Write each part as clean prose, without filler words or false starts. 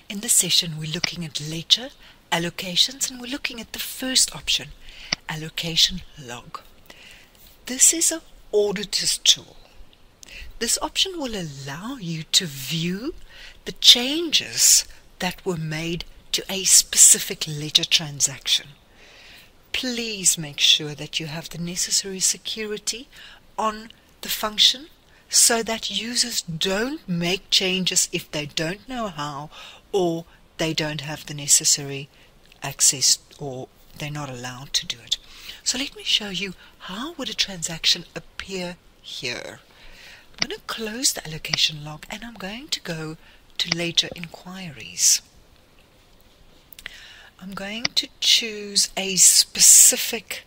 In this session, we're looking at ledger, allocations, and we're looking at the first option, allocation log. This is an auditor's tool. This option will allow you to view the changes that were made to a specific ledger transaction. Please make sure that you have the necessary security on the function so that users don't make changes if they don't know how, or they don't have the necessary access, or they're not allowed to do it. So let me show you how would a transaction appear here. I'm going to close the allocation log and I'm going to go to ledger inquiries. I'm going to choose a specific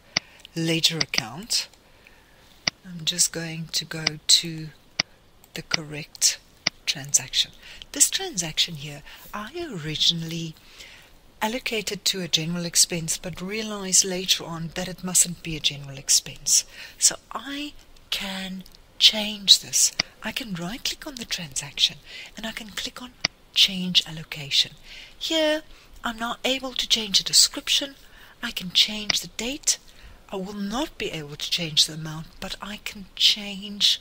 ledger account. I'm just going to go to the correct transaction. This transaction here, I originally allocated to a general expense but realized later on that it mustn't be a general expense. So I can change this. I can right click on the transaction and I can click on change allocation. Here I'm now able to change the description. I can change the date. I will not be able to change the amount, but I can change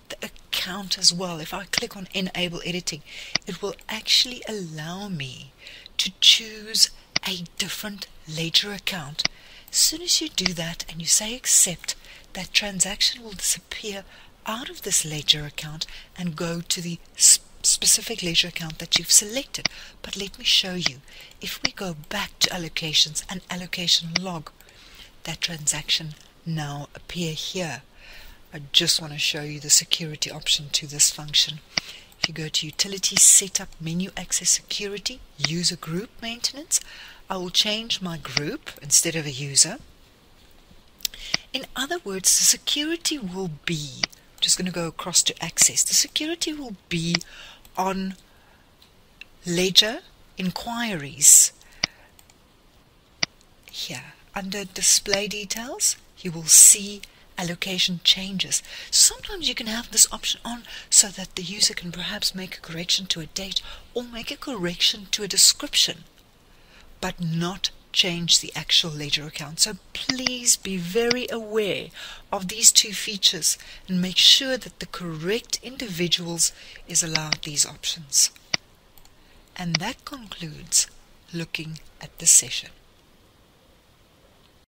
the account as well. If I click on enable editing, it will actually allow me to choose a different ledger account. As soon as you do that and you say accept, that transaction will disappear out of this ledger account and go to the specific ledger account that you've selected. But let me show you. If we go back to allocations and allocation log, that transaction now appear here. I just want to show you the security option to this function. If you go to Utilities, Setup, Menu Access Security, User Group Maintenance, I will change my group instead of a user. In other words, the security will be, I'm just going to go across to Access, the security will be on ledger inquiries. Here, under display details, you will see allocation changes. Sometimes you can have this option on so that the user can perhaps make a correction to a date or make a correction to a description, but not change the actual ledger account. So please be very aware of these two features and make sure that the correct individuals is allowed these options. And that concludes looking at this session.